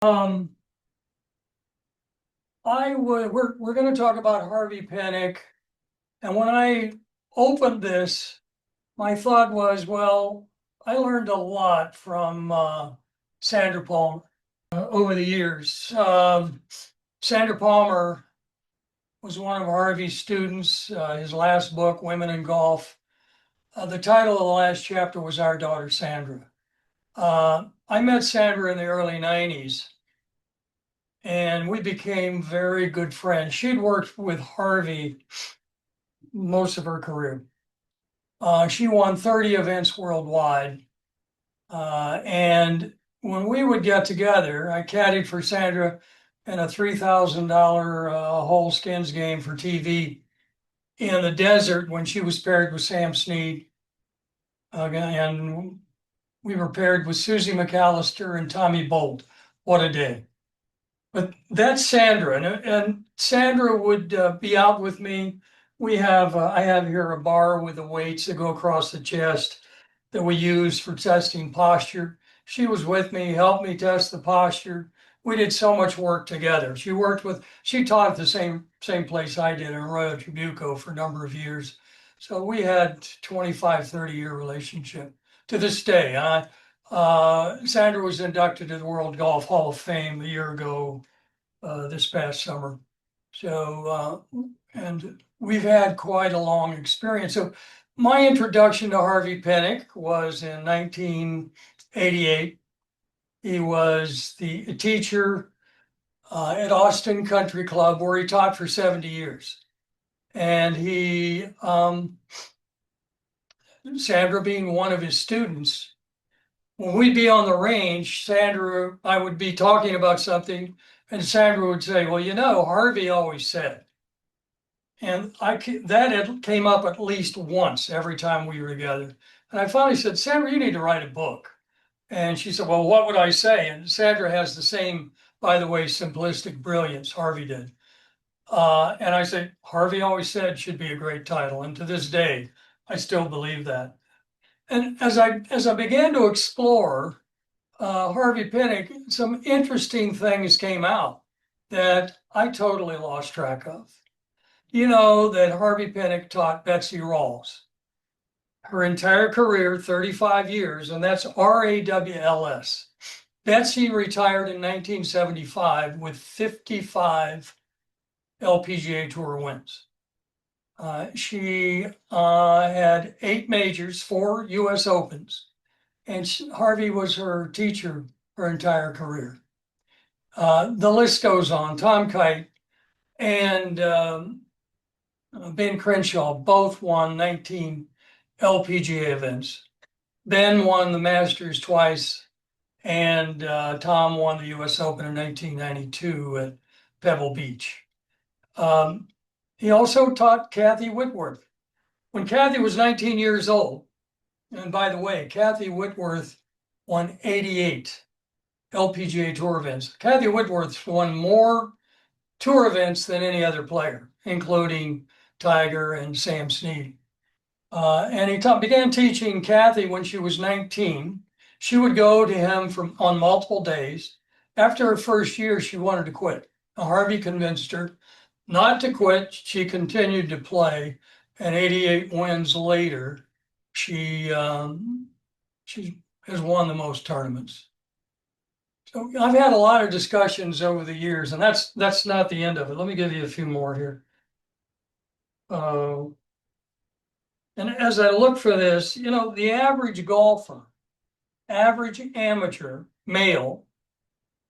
Um, we're going to talk about Harvey Penick. And when I opened this, my thought was, well, I learned a lot from Sandra Palmer over the years. Sandra Palmer was one of Harvey's students. His last book, Women in Golf. The title of the last chapter was Our Daughter Sandra. I met Sandra in the early 90s. And we became very good friends. She'd worked with Harvey most of her career. She won 30 events worldwide. And when we would get together, I caddied for Sandra in a $3,000 whole skins game for TV in the desert when she was paired with Sam Snead. And we were paired with Susie McAllister and Tommy Bolt. What a day. But that's Sandra, and Sandra would be out with me. I have here a bar with the weights that go across the chest that we use for testing posture. She was with me, helped me test the posture. We did so much work together. She taught at the same place I did in Arroyo Trabuco for a number of years. So we had 25, 30-year relationship to this day. Sandra was inducted to the World Golf Hall of Fame a year ago, this past summer. So, and we've had quite a long experience. So my introduction to Harvey Penick was in 1988. He was the teacher at Austin Country Club, where he taught for 70 years. And Sandra being one of his students, when we'd be on the range, I would be talking about something, and Sandra would say, well, Harvey always said. And that came up at least once every time we were together. And I finally said, Sandra, you need to write a book. And she said, well, what would I say? And Sandra has the same, by the way, simplistic brilliance Harvey did. And I said, Harvey always said should be a great title. And to this day, I still believe that. And as I began to explore Harvey Penick, some interesting things came out that I totally lost track of. You know that Harvey Penick taught Betsy Rawls her entire career, 35 years, and that's RAWLS. Betsy retired in 1975 with 55 LPGA Tour wins. She had 8 majors, 4 US Opens, and Harvey was her teacher her entire career. The list goes on. Tom Kite and Ben Crenshaw both won 19 LPGA events. Ben won the Masters twice, and Tom won the US Open in 1992 at Pebble Beach. He also taught Kathy Whitworth. When Kathy was 19 years old, and by the way, Kathy Whitworth won 88 LPGA Tour events. Kathy Whitworth won more tour events than any other player, including Tiger and Sam Snead. And he began teaching Kathy when she was 19. She would go to him on multiple days. After her first year, she wanted to quit. Harvey convinced her not to quit. She continued to play, and 88 wins later, she has won the most tournaments. So I've had a lot of discussions over the years, and that's not the end of it. Let me give you a few more here. And as I look for this, the average golfer, average amateur male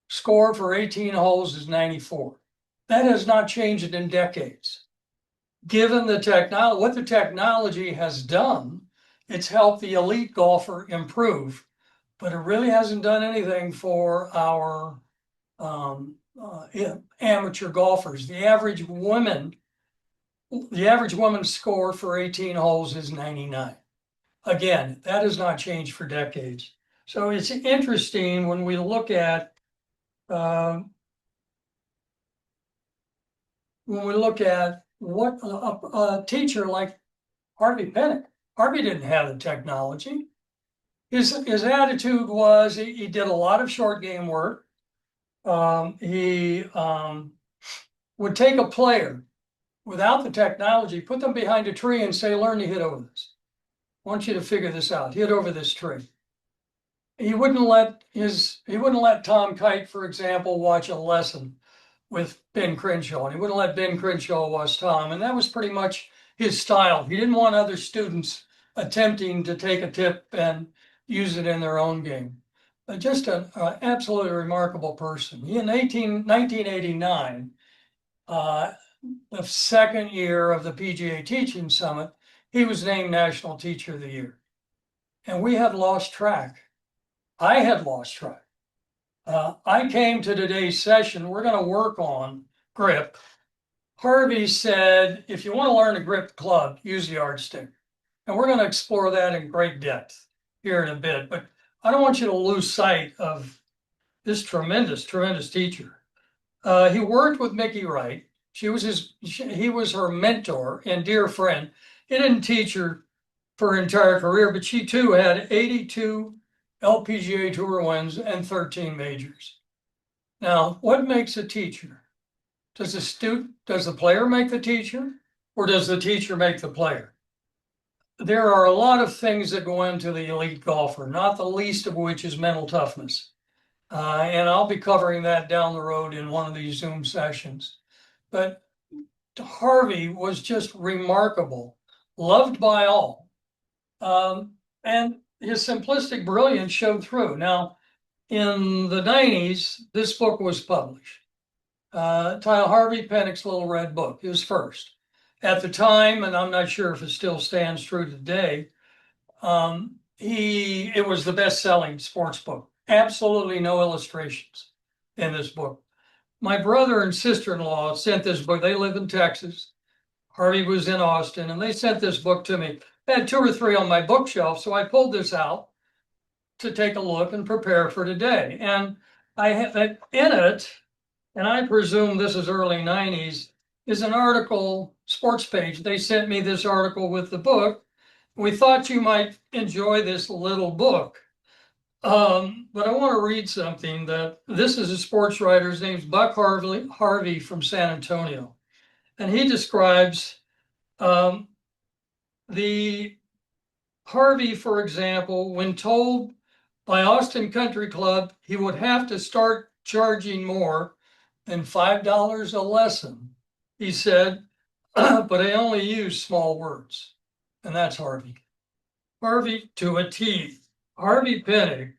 score for 18 holes is 94. That has not changed in decades. Given what the technology has done, it's helped the elite golfer improve, but it really hasn't done anything for our amateur golfers. The average women's score for 18 holes is 99. Again, that has not changed for decades. So it's interesting when we look at what a teacher like Harvey Penick. Harvey didn't have the technology. His attitude was he did a lot of short game work. He would take a player without the technology, put them behind a tree and say, learn to hit over this. I want you to figure this out, hit over this tree. He wouldn't let Tom Kite, for example, watch a lesson with Ben Crenshaw, and he wouldn't let Ben Crenshaw watch Tom. And that was pretty much his style. He didn't want other students attempting to take a tip and use it in their own game. Just an absolutely remarkable person. In 1989, the second year of the PGA Teaching Summit, he was named National Teacher of the Year. And we had lost track. I had lost track. I came to today's session, we're going to work on grip. Harvey said, if you want to learn to grip the club, use the yardstick. And we're going to explore that in great depth here in a bit. But I don't want you to lose sight of this tremendous, tremendous teacher. He worked with Mickey Wright. He was her mentor and dear friend. He didn't teach her for her entire career, but she too had 82 LPGA Tour wins and 13 majors. Now, what makes a teacher? Does the player make the teacher, or does the teacher make the player? There are a lot of things that go into the elite golfer, not the least of which is mental toughness. And I'll be covering that down the road in one of these Zoom sessions. But Harvey was just remarkable, loved by all. And his simplistic brilliance showed through. Now, in the 90s, this book was published. Titled Harvey Penick's Little Red Book, his first. At the time, and I'm not sure if it still stands true today, it was the best-selling sports book. Absolutely no illustrations in this book. My brother and sister-in-law sent this book. They live in Texas. Harvey was in Austin, and they sent this book to me. I had 2 or 3 on my bookshelf, so I pulled this out to take a look and prepare for today. And I have in it, and I presume this is early 90s, is an article, sports page. They sent me this article with the book. We thought you might enjoy this little book. But I want to read something this is a sports writer. His name's Buck Harvey from San Antonio. And he describes the Harvey, for example, when told by Austin Country Club he would have to start charging more than $5 a lesson, he said, but I only use small words. And that's Harvey. Harvey to a T. Harvey Penick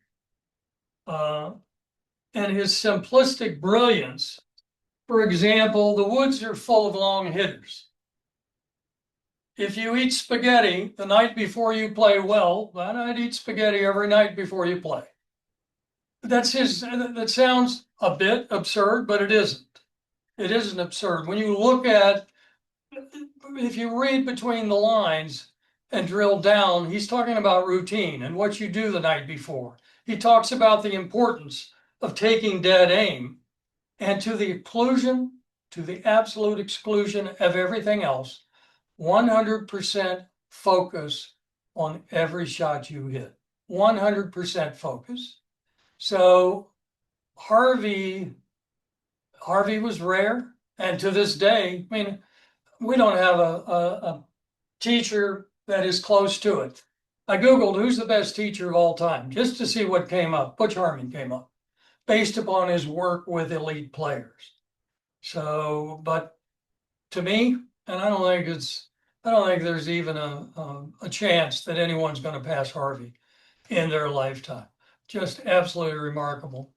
and his simplistic brilliance. For example, the woods are full of long hitters. If you eat spaghetti the night before you play well, then I'd eat spaghetti every night before you play. That sounds a bit absurd, but it isn't. It isn't absurd. When you look at, if you read between the lines and drill down, he's talking about routine and what you do the night before. He talks about the importance of taking dead aim, and to the absolute exclusion of everything else, 100% focus on every shot you hit. 100% focus. So Harvey was rare, and to this day, I mean, we don't have a teacher that is close to it. I Googled who's the best teacher of all time, just to see what came up. Butch Harmon came up, based upon his work with elite players. So, but to me, and I don't think there's even a chance that anyone's going to pass Harvey in their lifetime. Just absolutely remarkable.